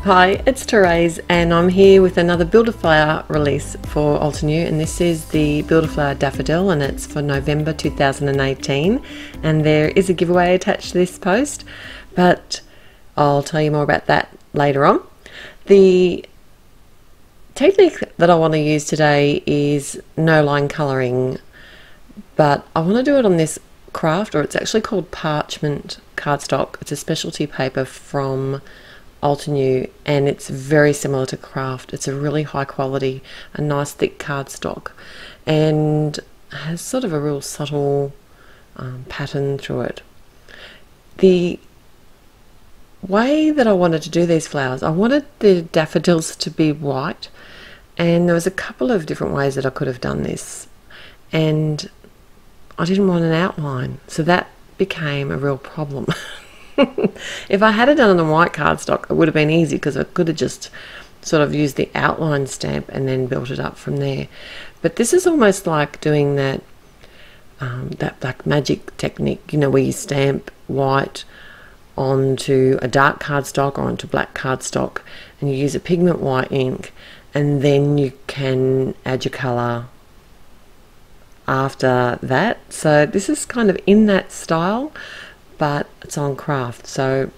Hi, it's Therese and I'm here with another Build a Flower release for Altenew, and this is the Build a Flower Daffodil and it's for November 2018, and there is a giveaway attached to this post, but I'll tell you more about that later on. The technique that I want to use today is no line colouring, but I want to do it on this Kraft, or it's actually called parchment cardstock. It's a specialty paper from Altenew and it's very similar to Kraft. It's a really high quality, a nice thick cardstock, and has sort of a real subtle pattern through it. The way that I wanted to do these flowers, I wanted the daffodils to be white, and there was a couple of different ways that I could have done this, and I didn't want an outline, so that became a real problem. If I had it done on a white cardstock, it would have been easy because I could have just sort of used the outline stamp and then built it up from there. But this is almost like doing that black magic technique, you know, where you stamp white onto a dark cardstock or onto black cardstock, and you use a pigment white ink, and then you can add your colour after that. So this is kind of in that style, but it's on Kraft, so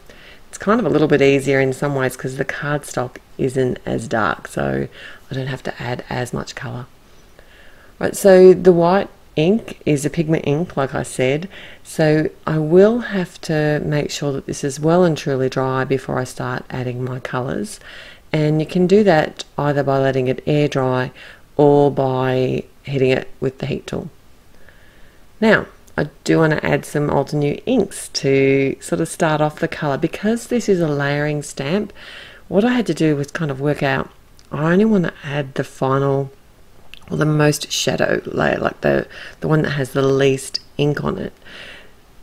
it's kind of a little bit easier in some ways because the cardstock isn't as dark, so I don't have to add as much colour. Right, so the white ink is a pigment ink, like I said, so I will have to make sure that this is well and truly dry before I start adding my colours, and you can do that either by letting it air dry or by hitting it with the heat tool. Now, I do want to add some Altenew inks to sort of start off the colour. Because this is a layering stamp, what I had to do was kind of work out, I only want to add the final, or the most shadow layer, like the one that has the least ink on it.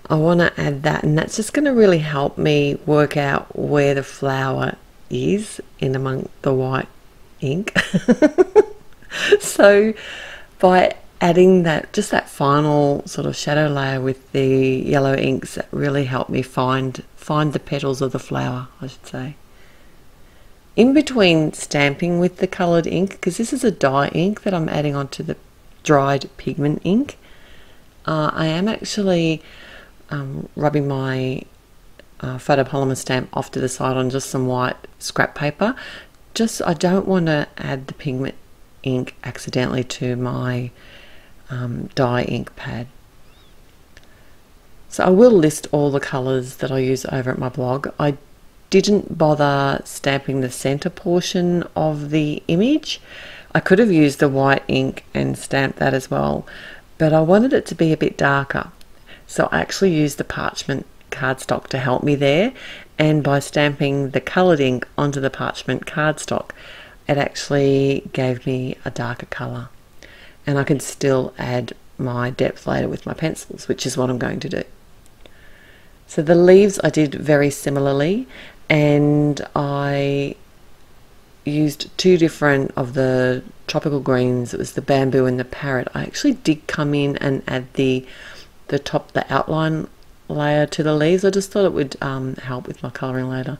I want to add that, and that's just going to really help me work out where the flower is in among the white ink. So by adding that, just that final sort of shadow layer with the yellow inks, that really helped me find the petals of the flower, I should say. In between stamping with the coloured ink, because this is a dye ink that I'm adding onto the dried pigment ink, I am actually rubbing my photopolymer stamp off to the side on just some white scrap paper. I don't want to add the pigment ink accidentally to my dye ink pad. So I will list all the colours that I use over at my blog. I didn't bother stamping the centre portion of the image. I could have used the white ink and stamped that as well, but I wanted it to be a bit darker, so I actually used the parchment cardstock to help me there, and by stamping the coloured ink onto the parchment cardstock, it actually gave me a darker colour, and I can still add my depth later with my pencils, which is what I'm going to do. So the leaves I did very similarly, and I used two different of the tropical greens. It was the bamboo and the parrot. I actually did come in and add the outline layer to the leaves. I just thought it would help with my colouring later.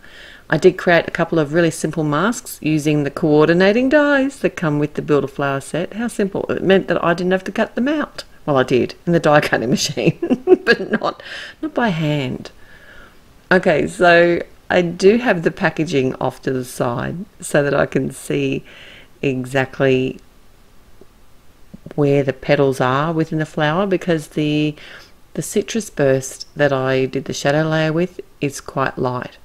I did create a couple of really simple masks using the coordinating dies that come with the Build a Flower set. How simple. It meant that I didn't have to cut them out. Well, I did in the die cutting machine, but not by hand. Okay, so I do have the packaging off to the side so that I can see exactly where the petals are within the flower, because the citrus burst that I did the shadow layer with is quite light.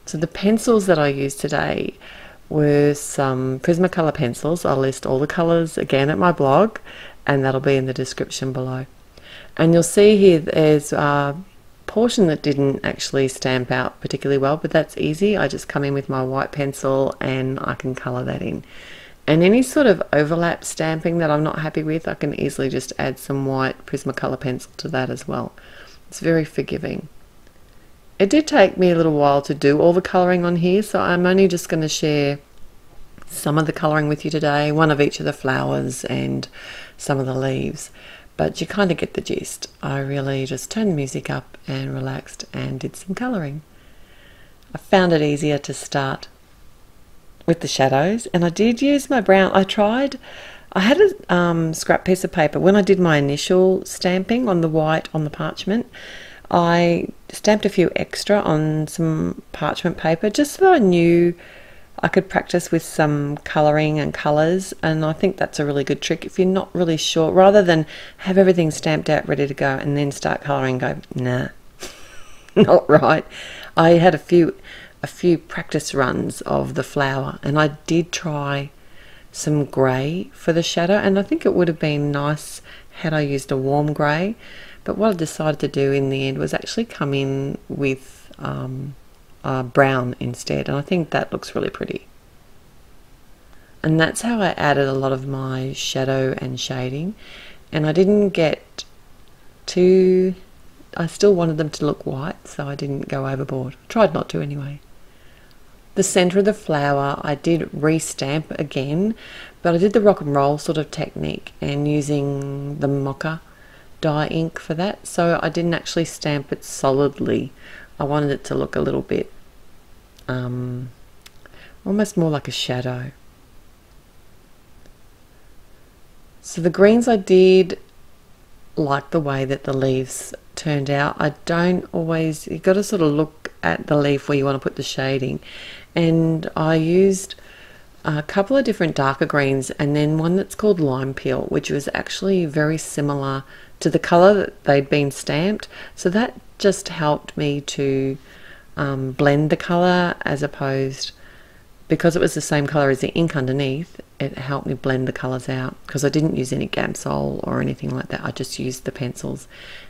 So the pencils that I used today were some Prismacolor pencils. I'll list all the colours again at my blog, and that'll be in the description below. And you'll see here there's a portion that didn't actually stamp out particularly well, but that's easy. I just come in with my white pencil and I can colour that in. And any sort of overlap stamping that I'm not happy with, I can easily just add some white Prismacolor pencil to that as well. It's very forgiving. It did take me a little while to do all the colouring on here, so I'm only just going to share some of the colouring with you today, one of each of the flowers and some of the leaves. But you kind of get the gist. I really just turned the music up and relaxed and did some colouring. I found it easier to start with the shadows, and I did use my brown. I had a scrap piece of paper when I did my initial stamping on the white on the parchment. I stamped a few extra on some parchment paper just so I knew I could practice with some colouring and colours, and I think that's a really good trick if you're not really sure, rather than have everything stamped out ready to go and then start colouring and go, nah, not right. I had a few practice runs of the flower, and I did try some grey for the shadow, and I think it would have been nice had I used a warm grey, but what I decided to do in the end was actually come in with brown instead, and I think that looks really pretty. And that's how I added a lot of my shadow and shading, and I didn't get too, I still wanted them to look white, so I didn't go overboard. Tried not to anyway. The centre of the flower I did re-stamp again, but I did the rock and roll sort of technique and using the mocha dye ink for that, so I didn't actually stamp it solidly. I wanted it to look a little bit almost more like a shadow. So the greens, I did like the way that the leaves turned out. I don't always, you've got to sort of look at the leaf where you want to put the shading, and I used a couple of different darker greens and then one that's called lime peel, which was actually very similar to the colour that they'd been stamped, so that just helped me to blend the colour, as opposed, because it was the same colour as the ink underneath, it helped me blend the colours out, because I didn't use any Gamsol or anything like that. I just used the pencils,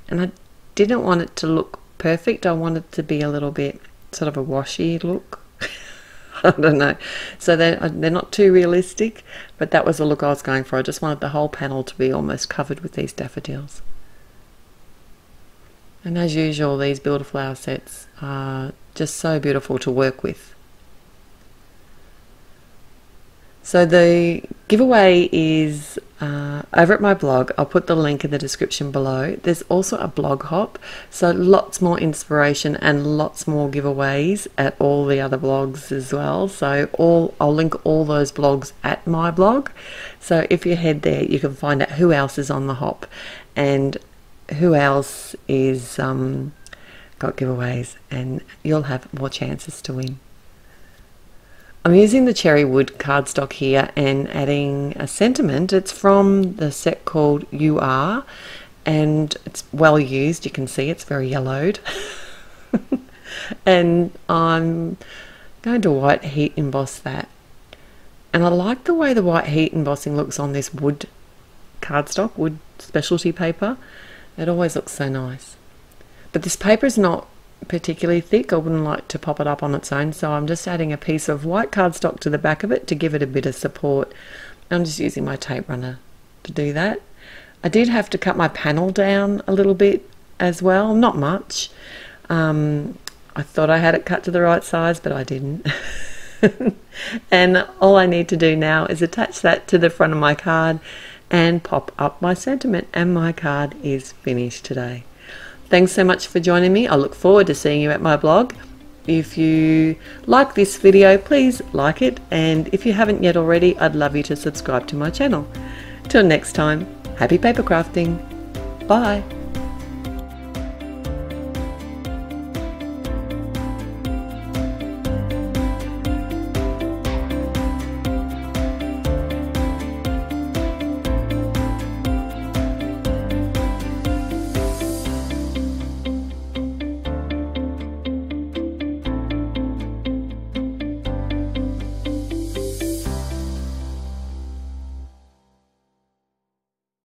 and I didn't want it to look perfect. I wanted it to be a little bit sort of a washy look. I don't know, so they're not too realistic, but that was the look I was going for. I just wanted the whole panel to be almost covered with these daffodils. And as usual, these Build a Flower sets are just so beautiful to work with. So the giveaway is over at my blog. I'll put the link in the description below. There's also a blog hop, so lots more inspiration and lots more giveaways at all the other blogs as well. So I'll link all those blogs at my blog. So if you head there, you can find out who else is on the hop and who else is got giveaways, and you'll have more chances to win. I'm using the cherry wood cardstock here and adding a sentiment. It's from the set called You Are, and it's well used. You can see it's very yellowed. And I'm going to white heat emboss that. And I like the way the white heat embossing looks on this wood cardstock, wood specialty paper. It always looks so nice. But this paper is not particularly thick. I wouldn't like to pop it up on its own, so I'm just adding a piece of white cardstock to the back of it to give it a bit of support. I'm just using my tape runner to do that. I did have to cut my panel down a little bit as well, not much. I thought I had it cut to the right size, but I didn't. And all I need to do now is attach that to the front of my card and pop up my sentiment, and my card is finished today. Thanks so much for joining me. I look forward to seeing you at my blog. If you like this video, please like it, and if you haven't yet already, I'd love you to subscribe to my channel. Till next time, happy paper crafting. Bye.